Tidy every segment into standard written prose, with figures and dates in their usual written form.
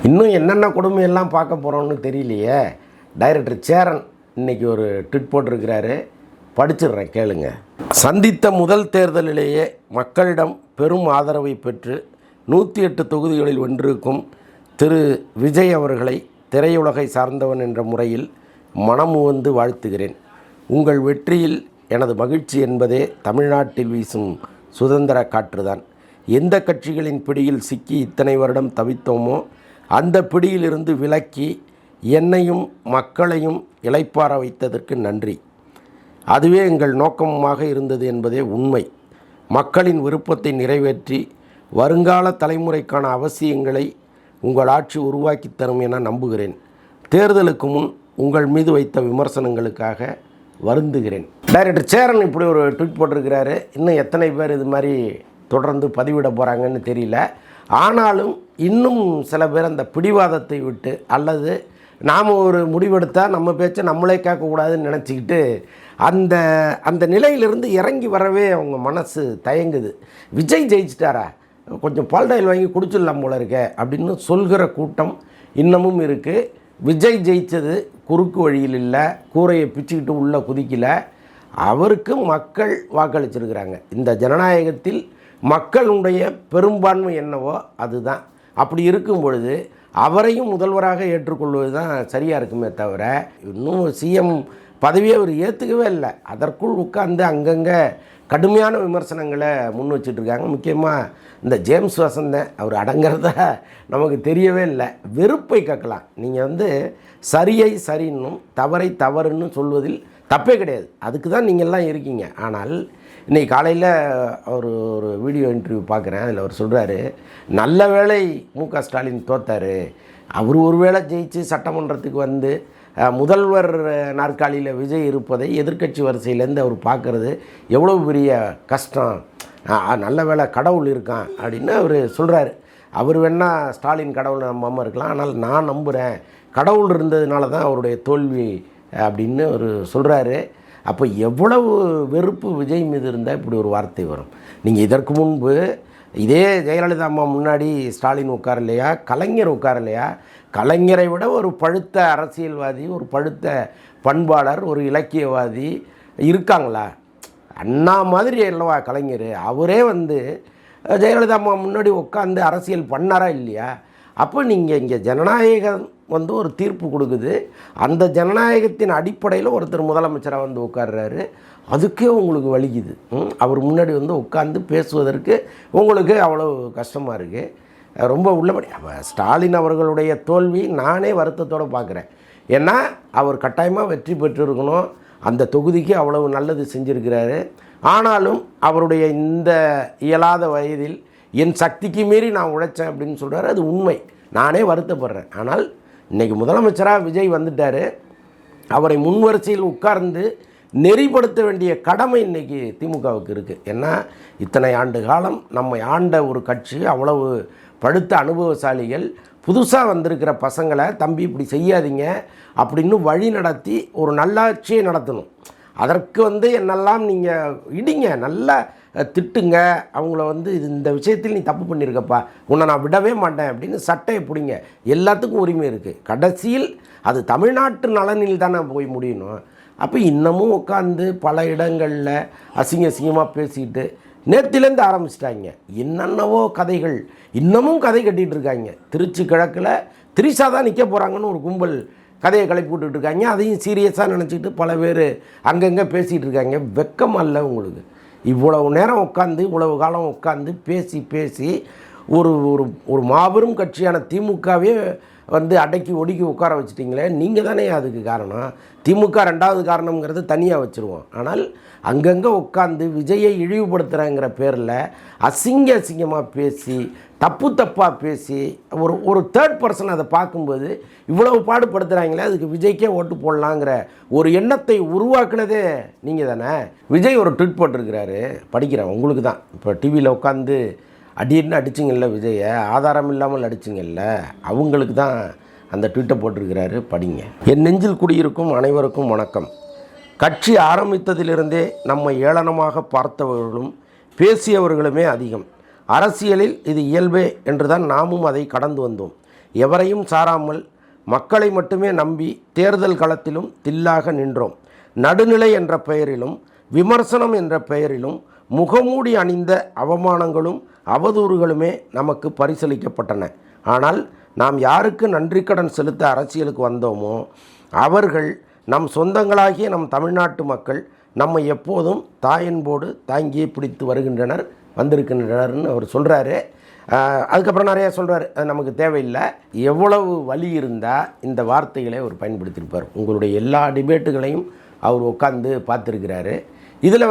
இன்னும் என்னென்ன கொடுமையெல்லாம் பார்க்க போகிறோம்னு தெரியலையே. டைரக்டர் சேரன் இன்றைக்கி ஒரு ட்விட் போட்டிருக்கிறாரு, படிச்சிடுறேன் கேளுங்க. சந்தித்த முதல் தேர்தலிலேயே மக்களிடம் பெரும் ஆதரவை பெற்று 108 தொகுதிகளில் வென்றிருக்கும் திரு விஜய் அவர்களை திரையுலகை சார்ந்தவன் என்ற முறையில் மனமுவந்து வாழ்த்துகிறேன். உங்கள் வெற்றியில் எனது மகிழ்ச்சி என்பதே தமிழ்நாட்டில் வீசும் சுதந்திர காற்றுதான். எந்த கட்சிகளின் பிடியில் சிக்கி இத்தனை வருடம் தவித்தோமோ அந்த பிடியிலிருந்து விலக்கி என்னையும் மக்களையும் இளைப்பாற வைத்ததற்கு நன்றி. அதுவே எங்கள் நோக்கமாக இருந்தது என்பதே உண்மை. மக்களின் விருப்பத்தை நிறைவேற்றி வருங்கால தலைமுறைக்கான அவசியங்களை உங்கள் ஆட்சி உருவாக்கி தரும் என நம்புகிறேன். தேர்தலுக்கு முன் உங்கள் மீது வைத்த விமர்சனங்களுக்காக வருந்துகிறேன். டைரக்டர் சேரன் இப்படி ஒரு ட்வீட் போட்டிருக்கிறாரு. இன்னும் எத்தனை பேர் இது மாதிரி தொடர்ந்து பதிவிட போகிறாங்கன்னு தெரியல. ஆனாலும் இன்னும் சில பேர் அந்த பிடிவாதத்தை விட்டு, அல்லது நாம் ஒரு முடிவெடுத்தால் நம்ம பேச்சை நம்மளே கேட்கக்கூடாதுன்னு நினச்சிக்கிட்டு அந்த அந்த நிலையிலிருந்து இறங்கி வரவே அவங்க மனசு தயங்குது. விஜய் ஜெயிச்சிட்டாரா, கொஞ்சம் பால்டாயில் வாங்கி குடிச்சிடலாம் போல இருக்க அப்படின்னு சொல்கிற கூட்டம் இன்னமும் இருக்குது. விஜய் ஜெயித்தது குறுக்கு வழியில் இல்லை, கூரையை பிச்சுக்கிட்டு உள்ளே குதிக்கலை. அவருக்கு மக்கள் வாக்களிச்சிருக்கிறாங்க. இந்த ஜனநாயகத்தில் மக்களுடைய பெரும்பான்மை என்னவோ அதுதான். அப்படி இருக்கும் பொழுது அவரையும் முதல்வராக ஏற்றுக்கொள்வது தான் சரியாக இருக்குமே தவிர, இன்னும் சிஎம் பதவியை அவர் ஏற்றுக்கவே இல்லை. அதற்குள் உட்கார்ந்து அங்கங்கே கடுமையான விமர்சனங்களை முன் வச்சிட்ருக்காங்க. முக்கியமாக இந்த ஜேம்ஸ் வசந்தன் அவர் அடங்கிறத நமக்கு தெரியவே இல்லை. வெறுப்பை கேட்கலாம். நீங்கள் சரியை சரின்னும் தவறை தவறுன்னு சொல்வதில் தப்பே கிடையாது. அதுக்கு தான் நீங்கள்லாம் இருக்கீங்க. ஆனால் இன்றைக்கி காலையில் ஒரு வீடியோ இன்டர்வியூ பார்க்குறேன். அதில் அவர் சொல்கிறாரு, நல்ல வேளை மு.க. ஸ்டாலின் தோத்தார். அவர் ஒரு வேளை ஜெயிச்சு சட்டமன்றத்துக்கு முதல்வர் நாற்காலியில் விஜய் இருப்பதை எதிர்க்கட்சி வரிசையிலேருந்து அவர் பார்க்குறது எவ்வளோ பெரிய கஷ்டம். நல்ல வேளை கடவுள் இருக்கான் அப்படின்னு அவர் சொல்கிறாரு. அவர் வேணால் ஸ்டாலின் கடவுள் நம்பாமல் இருக்கலாம், ஆனால் நான் நம்புகிறேன் கடவுள் இருந்ததுனால தான் அவருடைய தோல்வி அப்படின்னு அவர் சொல்கிறாரு. அப்போ எவ்வளவு வெறுப்பு விஜய் மீது இருந்தால் இப்படி ஒரு வார்த்தை வரும்? நீங்கள் இதற்கு முன்பு இதே ஜெயலலிதா அம்மா முன்னாடி ஸ்டாலின் உட்காரலையா, கலைஞர் உட்காரலையா? கலைஞரை விட ஒரு பழுத்த அரசியல்வாதி, ஒரு பழுத்த பண்பாளர், ஒரு இலக்கியவாதி இருக்காங்களா? அண்ணா மாதிரி அல்லவா கலைஞர். அவரே ஜெயலலிதா அம்மா முன்னாடி உட்காந்து அரசியல் பண்ணாரா இல்லையா? அப்போ நீங்கள் இங்கே ஜனநாயகம் ஒரு தீர்ப்பு கொடுக்குது. அந்த ஜனநாயகத்தின் அடிப்படையில் ஒருத்தர் முதலமைச்சராக உட்கார்றாரு. அதுக்கே உங்களுக்கு வலிக்குது. அவர் முன்னாடி உட்காந்து பேசுவதற்கு உங்களுக்கு அவ்வளோ கஷ்டமாக இருக்குது. ரொம்ப உள்ளபடி ஸ்டாலின் அவர்களுடைய தோல்வி நானே வருத்தத்தோடு பார்க்குறேன். ஏன்னா அவர் கட்டாயமாக வெற்றி பெற்றிருக்கணும். அந்த தொகுதிக்கு அவ்வளவு நல்லது செஞ்சுருக்கிறாரு. ஆனாலும் அவருடைய இந்த இயலாத வயதில் என் சக்திக்கு மீறி நான் உழைச்சேன் அப்படின்னு சொல்கிறாரு. அது உண்மை. நானே வருத்தப்படுறேன். ஆனால் இன்றைக்கி முதலமைச்சராக விஜய் வந்துட்டார். அவரை முன்வரிசையில் உட்கார்ந்து நெறிப்படுத்த வேண்டிய கடமை இன்றைக்கி திமுகவுக்கு இருக்குது. ஏன்னா இத்தனை ஆண்டு காலம் நம்மை ஆண்ட ஒரு கட்சி, அவ்வளவு படுத்த அனுபவசாலிகள், புதுசாக வந்திருக்கிற பசங்களை தம்பி இப்படி செய்யாதீங்க அப்படின்னு வழி நடத்தி ஒரு நல்லாட்சியை நடத்தணும். அதற்கு என்னெல்லாம் நீங்கள் இடிங்க, நல்லா திட்டுங்க, அவங்கள இந்த விஷயத்தில் நீ தப்பு பண்ணியிருக்கப்பா, உன்னை நான் விடவே மாட்டேன் அப்படின்னு சட்டையை பிடிங்க. எல்லாத்துக்கும் உரிமை இருக்குது. கடைசியில் அது தமிழ்நாட்டு நலனில் தானே போய் முடியணும். அப்போ இன்னமும் உட்காந்து பல இடங்களில் அசிங்கமாக பேசிக்கிட்டு நேற்றுலேருந்து ஆரம்பிச்சிட்டாங்க. என்னென்னவோ கதைகள் இன்னமும் கதை கட்டிகிட்டு இருக்காங்க. திருச்சி கிழக்கில் திரிஷா தான் நிற்க போகிறாங்கன்னு ஒரு கும்பல் கதையை கிளப்பி விட்டுட்டு இருக்காங்க. அதையும் சீரியஸாக நினச்சிக்கிட்டு பல பேர் அங்கங்கே பேசிகிட்டு இருக்காங்க. வெக்கம் அல்ல உங்களுக்கு? இவ்வளவு நேரம் உட்காந்து, இவ்வளவு காலம் உட்காந்து பேசி ஒரு ஒரு ஒரு மாபெரும் கட்சியான திமுகவே அடக்கி ஒடுக்கி உட்கார வச்சுட்டிங்களே, நீங்கள் தானே அதுக்கு காரணம். திமுக ரெண்டாவது காரணங்கிறது தனியாக வச்சுருவோம். ஆனால் அங்கங்கே உட்காந்து விஜயை இழிவுபடுத்துகிறேங்கிற பேரில் அசிங்கமாக பேசி, தப்பாக பேசி, ஒரு தேர்ட் பர்சன் அதை பார்க்கும்போது இவ்வளவு பாடுபடுத்துகிறாங்களே, அதுக்கு விஜய்க்கே ஓட்டு போடலாங்கிற ஒரு எண்ணத்தை உருவாக்குனதே நீங்கள் தானே. விஜய் ஒரு ட்வீட் போட்டிருக்கிறாரு, படிக்கிறேன் உங்களுக்கு தான். இப்போ டிவியில் உட்காந்து அடின்னு அடிச்சிங்கல்ல விஜயை, ஆதாரம் இல்லாமல் அடிச்சிங்கல்ல, அவங்களுக்கு தான் அந்த ட்வீட்டை போட்டிருக்கிறாரு, படிங்க. என் நெஞ்சில் குடியிருக்கும் அனைவருக்கும் வணக்கம். கட்சி ஆரம்பித்ததிலிருந்தே நம்மை ஏளனமாக பார்த்தவர்களும் பேசியவர்களுமே அதிகம். அரசியலில் இது இயல்பே என்றுதான் நாமும் அதை கடந்து வந்தோம். எவரையும் சாராமல் மக்களை மட்டுமே நம்பி தேர்தல் களத்திலும் தில்லாக நின்றோம். நடுநிலை என்ற பெயரிலும் விமர்சனம் என்ற பெயரிலும் முகமூடி அணிந்த அவமானங்களும் அவதூறுகளுமே நமக்கு பரிசளிக்கப்பட்டன. ஆனால் நாம் யாருக்கு நன்றிக்கடன் செலுத்த அரசியலுக்கு வந்தோமோ அவர்கள் நம் சொந்தங்களாகிய நம் தமிழ்நாட்டு மக்கள் நம்மை எப்போதும் தாயன்போடு தாங்கியே பிடித்து வந்திருக்கின்றனர்னு அவர் சொல்கிறாரு. அதுக்கப்புறம் நிறையா சொல்கிறார், அது நமக்கு தேவையில்லை. எவ்வளவு வலி இருந்தால் இந்த வார்த்தைகளை அவர் பயன்படுத்தியிருப்பார். உங்களுடைய எல்லா டிபேட்டுகளையும் அவர் உட்காந்து பார்த்துருக்கிறாரு. இதில்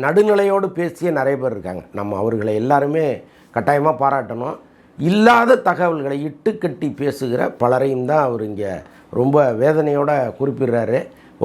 நடுநிலையோடு பேசிய நிறைய பேர் இருக்காங்க. நம்ம அவர்களை எல்லாருமே கட்டாயமாக பாராட்டணும். இல்லாத தகவல்களை இட்டுக்கட்டி பேசுகிற பலரையும் தான் அவர் இங்கே ரொம்ப வேதனையோடு குறிப்பிடுறாரு.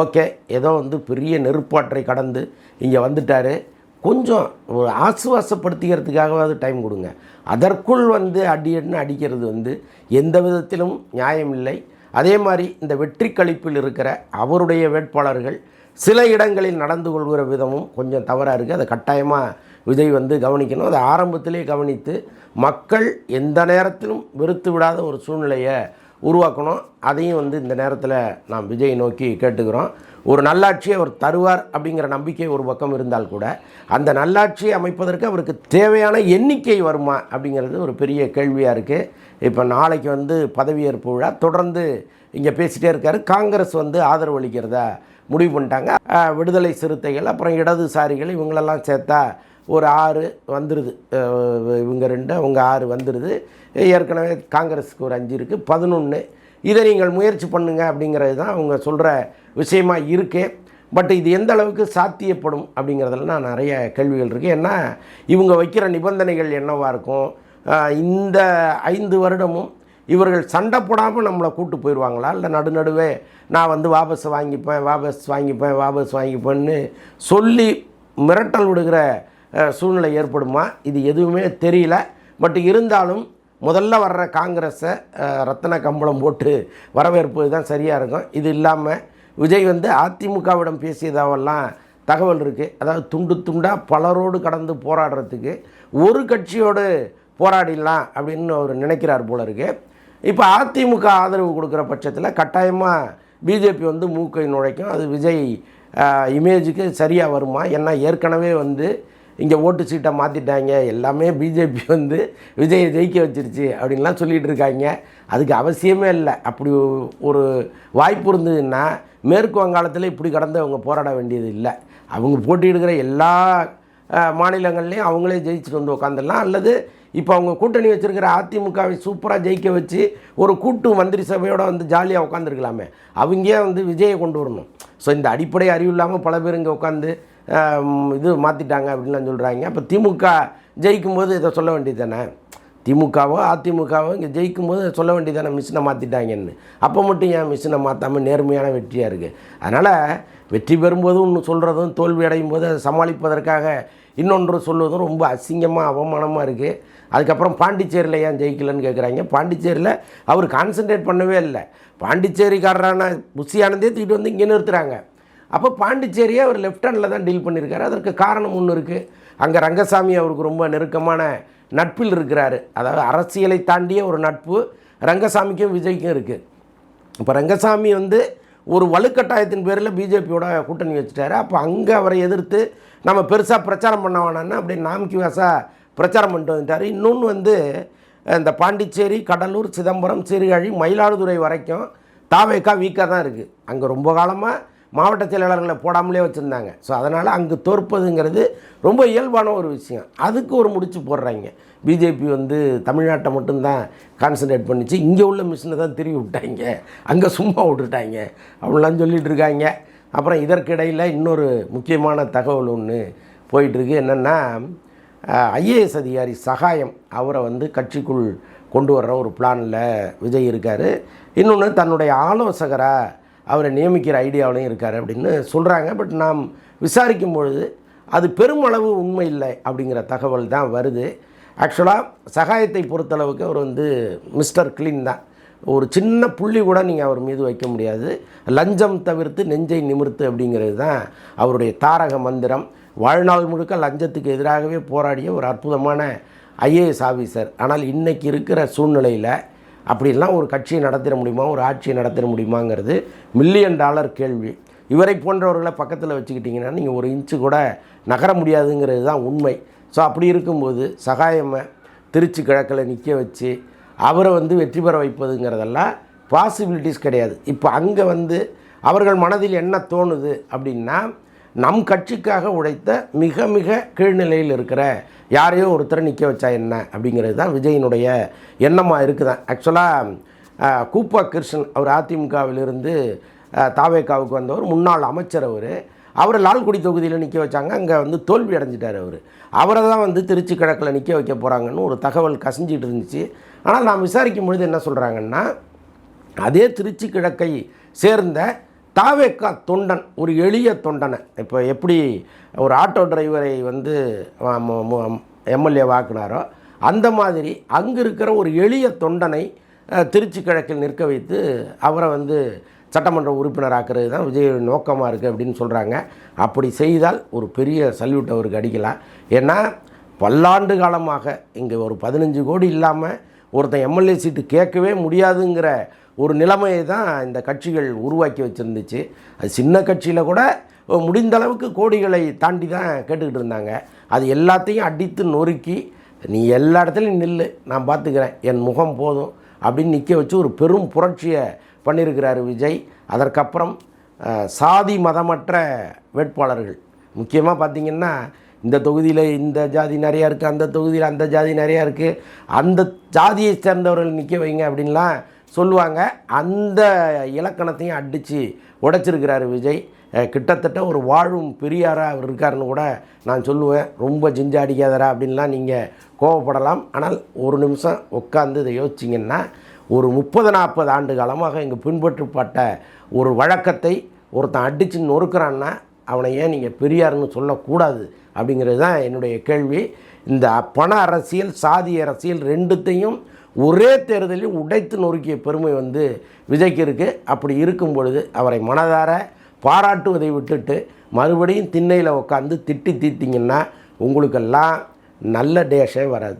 ஓகே, ஏதோ பெரிய நெருப்பாற்றை கடந்து இங்கே வந்துட்டார், கொஞ்சம் ஒரு ஆசுவாசப்படுத்திக்கிறதுக்காகவாது டைம் கொடுங்க. அதற்குள் அடின்னு அடிக்கிறது எந்த விதத்திலும் நியாயம் இல்லை. அதே மாதிரி இந்த வெற்றி கழிப்பில் இருக்கிற அவருடைய வேட்பாளர்கள் சில இடங்களில் நடந்து கொள்கிற விதமும் கொஞ்சம் தவறாக இருக்குது. அதை கட்டாயமாக விஜய் கவனிக்கணும். அதை ஆரம்பத்திலே கவனித்து மக்கள் எந்த நேரத்திலும் வெறுத்து விடாத ஒரு சூழ்நிலையை உருவாக்கணும். அதையும் இந்த நேரத்தில் நாம் விஜய் நோக்கி கேட்டுக்கிறோம். ஒரு நல்லாட்சியை அவர் தருவார் அப்படிங்கிற நம்பிக்கை ஒரு பக்கம் இருந்தால் கூட அந்த நல்லாட்சியை அமைப்பதற்கு அவருக்கு தேவையான எண்ணிக்கை வருமா அப்படிங்கிறது ஒரு பெரிய கேள்வியாக இருக்குது. இப்போ நாளைக்கு பதவியேற்பு விழா தொடர்ந்து இங்கே பேசிகிட்டே இருக்கார். காங்கிரஸ் ஆதரவு அளிக்கிறதா முடிவு பண்ணிட்டாங்க. விடுதலை சிறுத்தைகள் அப்புறம் இடதுசாரிகள் இவங்களெல்லாம் சேர்த்தா ஒரு 6 வந்துடுது. இவங்க 2 அவங்க 6 வந்துடுது. ஏற்கனவே காங்கிரஸுக்கு ஒரு 5 இருக்குது, 11. இதை நீங்கள் முயற்சி பண்ணுங்க அப்படிங்கிறது தான் அவங்க சொல்கிற விஷயமா இருக்குது. பட் இது எந்த அளவுக்கு சாத்தியப்படும் அப்படிங்கிறதுலாம் நிறைய கேள்விகள் இருக்குது. ஏன்னா இவங்க வைக்கிற நிபந்தனைகள் என்னவாக இருக்கும்? இந்த 5 வருடமும் இவர்கள் சண்டை போடாமல் நம்மளை கூட்டு போயிடுவாங்களா, இல்லை நடுவே நான் வாபஸ் வாங்கிப்பேன்னு சொல்லி மிரட்டல் விடுகிற சூழ்நிலை ஏற்படுமா? இது எதுவுமே தெரியல. பட் இருந்தாலும் முதல்ல வர்ற காங்கிரஸை ரத்தன கம்பளம் போட்டு வரவேற்பது தான் சரியாக இருக்கும். இது இல்லாமல் விஜய் அதிமுகவிடம் பேசியதாவெல்லாம் தகவல் இருக்குது. அதாவது துண்டு துண்டாக பலரோடு கடந்து போராடுறதுக்கு ஒரு கட்சியோடு போராடிடலாம் அப்படின்னு அவர் நினைக்கிறார் போல இருக்குது. இப்போ அதிமுக ஆதரவு கொடுக்குற பட்சத்தில் கட்டாயமாக பிஜேபி மூக்கை நுழைக்கும். அது விஜய் இமேஜுக்கு சரியாக வருமா? ஏன்னா ஏற்கனவே இங்கே ஓட்டு சீட்டை மாற்றிட்டாங்க, எல்லாமே பிஜேபி விஜயை ஜெயிக்க வச்சிருச்சு அப்படின்லாம் சொல்லிகிட்டு இருக்காங்க. அதுக்கு அவசியமே இல்லை. அப்படி ஒரு வாய்ப்பு இருந்ததுன்னா மேற்கு வங்காளத்தில் இப்படி கடந்து அவங்க போராட வேண்டியது இல்லை. அவங்க போட்டியிடுகிற எல்லா மாநிலங்கள்லேயும் அவங்களே ஜெயிச்சுட்டு உட்காந்துடலாம். அல்லது இப்போ அவங்க கூட்டணி வச்சுருக்கிற அதிமுகவை சூப்பராக ஜெயிக்க வச்சு ஒரு கூட்டு மந்திரி சபையோடு ஜாலியாக உட்காந்துருக்கலாமே. அவங்கே விஜயை கொண்டு வரணும். ஸோ இந்த அடிப்படை அறிவு இல்லாமல் பல பேர் இங்கே உட்காந்து இது மாற்றிட்டாங்க அப்படின்லாம் சொல்கிறாங்க. அப்போ திமுக ஜெயிக்கும் போது இதை சொல்ல வேண்டியது தானே? திமுகவோ அதிமுகவோ இங்கே ஜெயிக்கும் போது சொல்ல வேண்டியது தானே மிஷினை மாற்றிட்டாங்கன்னு. அப்போ மட்டும் ஏன் மிஷினை மாற்றாமல் நேர்மையான வெற்றியாக இருக்குது? அதனால் வெற்றி பெறும்போதும் ஒன்று சொல்கிறதும் தோல்வி அடையும் போது அதை சமாளிப்பதற்காக இன்னொன்று சொல்வதும் ரொம்ப அசிங்கமாக அவமானமாக இருக்குது. அதுக்கப்புறம் பாண்டிச்சேரியில் ஏன் ஜெயிக்கலன்னு கேட்குறாங்க. பாண்டிச்சேரியில் அவர் கான்சன்ட்ரேட் பண்ணவே இல்லை. பாண்டிச்சேரிக்காரரான புஷி ஆனந்தே தூக்கிட்டு இங்கே நிறுத்துகிறாங்க. அப்போ பாண்டிச்சேரியை அவர் லெஃப்ட் ஹேண்டில் தான் டீல் பண்ணியிருக்காரு. அதற்கு காரணம் ஒன்று இருக்குது. அங்கே ரங்கசாமி அவருக்கு ரொம்ப நெருக்கமான நட்பில் இருக்கிறாரு. அதாவது அரசியலை தாண்டிய ஒரு நட்பு ரங்கசாமிக்கும் விஜய்க்கும் இருக்குது. இப்போ ரங்கசாமி ஒரு வலுக்கட்டாயத்தின் பேரில் பிஜேபியோட கூட்டணி வச்சுட்டாரு. அப்போ அங்கே அவரை எதிர்த்து நம்ம பெருசாக பிரச்சாரம் பண்ண வேணான்னு அப்படியே நாம்கி வாசாக பிரச்சாரம் பண்ணிட்டு வந்துட்டார். இன்னொன்று இந்த பாண்டிச்சேரி, கடலூர், சிதம்பரம், சீர்காழி, மயிலாடுதுறை வரைக்கும் தாவேக்கா வீக்காக தான் இருக்குது. அங்கே ரொம்ப காலமாக மாவட்ட செயலாளர்களை போடாமலே வச்சுருந்தாங்க. ஸோ அதனால் அங்கே தோற்பதுங்கிறது ரொம்ப இயல்பான ஒரு விஷயம். அதுக்கு ஒரு முடிச்சு போடுறாங்க. பிஜேபி தமிழ்நாட்டை மட்டும்தான் கான்சன்ட்ரேட் பண்ணிச்சு, இங்கே உள்ள மிஷினை தான் திரும்பி விட்டாங்க, அங்கே சும்மா விட்டுட்டாங்க அப்படிலாம் சொல்லிகிட்டு இருக்காங்க. அப்புறம் இதற்கிடையில் இன்னொரு முக்கியமான தகவல் ஒன்று போயிட்டுருக்கு. என்னென்னா ஐஏஎஸ் அதிகாரி சகாயம் அவரை கட்சிக்குள் கொண்டு வர்ற ஒரு பிளானில் விஜய் இருக்கார். இன்னொன்று தன்னுடைய ஆலோசகராக அவரை நியமிக்கிற ஐடியாவிலையும் இருக்கார் அப்படின்னு சொல்கிறாங்க. பட் நாம் விசாரிக்கும் பொழுது அது பெருமளவு உண்மை இல்லை அப்படிங்கிற தகவல் தான் வருது. ஆக்சுவலாக சகாயத்தை பொறுத்தளவுக்கு அவர் மிஸ்டர் கிளீன் தான். ஒரு சின்ன புள்ளி கூட நீங்கள் அவர் மீது வைக்க முடியாது. லஞ்சம் தவிர்த்து நெஞ்சை நிமிர்த்து அப்படிங்கிறது தான் அவருடைய தாரக மந்திரம். வாழ்நாள் முழுக்க லஞ்சத்துக்கு எதிராகவே போராடிய ஒரு அற்புதமான ஐஏஎஸ் ஆஃபீஸர். ஆனால் இன்றைக்கி இருக்கிற சூழ்நிலையில் அப்படிலாம் ஒரு கட்சியை நடத்திட முடியுமா, ஒரு ஆட்சியை நடத்திட முடியுமாங்கிறது $1,000,000 கேள்வி. இவரை போன்றவர்களை பக்கத்தில் வச்சுக்கிட்டிங்கன்னா நீங்கள் ஒரு இன்ச்சு கூட நகர முடியாதுங்கிறது தான் உண்மை. ஸோ அப்படி இருக்கும்போது சகாயம்மை திருச்சி கிழக்கில் நிற்க வச்சு அவரை வெற்றி பெற வைப்பதுங்கிறதெல்லாம் பாசிபிலிட்டிஸ் கிடையாது. இப்போ அங்கே அவர்கள் மனதில் என்ன தோணுது அப்படின்னா, நம் கட்சிக்காக உழைத்த மிக மிக கீழ்நிலையில் இருக்கிற யாரையோ ஒருத்தரை நிற்க வச்சா என்ன அப்படிங்கிறது தான் விஜயினுடைய எண்ணமாக இருக்குதான். ஆக்சுவலாக கூப்பா கிருஷ்ணன் அவர் அதிமுகவிலிருந்து தாவேக்காவுக்கு வந்தவர், முன்னாள் அமைச்சர். அவரை லால்குடி தொகுதியில் நிற்க வச்சாங்க. அங்கே தோல்வி அடைஞ்சிட்டார். அவரை தான் திருச்சி கிழக்கில் நிற்க வைக்க போகிறாங்கன்னு ஒரு தகவல் கசிஞ்சிட்டு இருந்துச்சு. ஆனால் நான் விசாரிக்கும் பொழுது என்ன சொல்கிறாங்கன்னா, அதே திருச்சி கிழக்கை சேர்ந்த தாவேக்கா தொண்டன், ஒரு எளிய தொண்டனை, இப்போ எப்படி ஒரு ஆட்டோ டிரைவரை எம்எல்ஏ வாக்குனாரோ அந்த மாதிரி அங்கே இருக்கிற ஒரு எளிய தொண்டனை திருச்சி கிழக்கில் நிற்க வைத்து அவரை சட்டமன்ற உறுப்பினராக்குறது தான் விஜய் நோக்கமாக இருக்குது அப்படின்னு சொல்கிறாங்க. அப்படி செய்தால் ஒரு பெரிய சல்யூட் அவருக்கு அடிக்கலாம். ஏன்னா பல்லாண்டு காலமாக இங்கே ஒரு 15 கோடி இல்லாமல் ஒருத்தன் எம்எல்ஏ சீட்டு கேட்கவே முடியாதுங்கிற ஒரு நிலைமையை தான் இந்த கட்சிகள் உருவாக்கி வச்சுருந்துச்சு. அது சின்ன கட்சியில் கூட முடிந்த அளவுக்கு கோடிகளை தாண்டி தான் கேட்டுக்கிட்டு இருந்தாங்க. அது எல்லாத்தையும் அடித்து நொறுக்கி, நீ எல்லா இடத்துலையும் நில்லு, நான் பார்த்துக்கிறேன், என் முகம் போதும் அப்படின்னு நிற்க வச்சு ஒரு பெரும் புரட்சியை பண்ணியிருக்கிறார் விஜய். அதற்கப்புறம் சாதி மதமற்ற வேட்பாளர்கள், முக்கியமாக பார்த்திங்கன்னா இந்த தொகுதியில் இந்த ஜாதி நிறையா இருக்குது, அந்த தொகுதியில் அந்த ஜாதி நிறையா இருக்குது, அந்த ஜாதியை சேர்ந்தவர்கள் நிற்க வைங்க அப்படின்லாம் சொல்லுவாங்க. அந்த இலக்கணத்தையும் அடித்து உடைச்சிருக்கிறார் விஜய். கிட்டத்தட்ட ஒரு வாழும் பெரியாராக அவர் இருக்காருன்னு கூட நான் சொல்லுவேன். ரொம்ப ஜிஞ்சா அடிக்காதரா அப்படின்லாம் நீங்கள் கோவப்படலாம். ஆனால் ஒரு நிமிஷம் உட்காந்து இதை யோசிச்சிங்கன்னா, ஒரு 30-40 ஆண்டு காலமாக இங்கே பின்பற்றப்பட்ட ஒரு வழக்கத்தை ஒருத்தன் அடித்து நொறுக்கிறான்னா அவனை ஏன் நீங்கள் பெரியார்னு சொல்லக்கூடாது அப்படிங்கிறது தான் என்னுடைய கேள்வி. இந்த பண அரசியல், சாதி அரசியல் ரெண்டுத்தையும் ஒரே தேர்தலில் உடைத்து நொறுக்கிய பெருமை விஜய்க்கு இருக்குது. அப்படி இருக்கும் பொழுது அவரை மனதார பாராட்டுவதை விட்டுட்டு மறுபடியும் திண்ணையில் உட்காந்து திட்டி தீர்த்திங்கன்னா உங்களுக்கெல்லாம் நல்ல டேஷே வராது.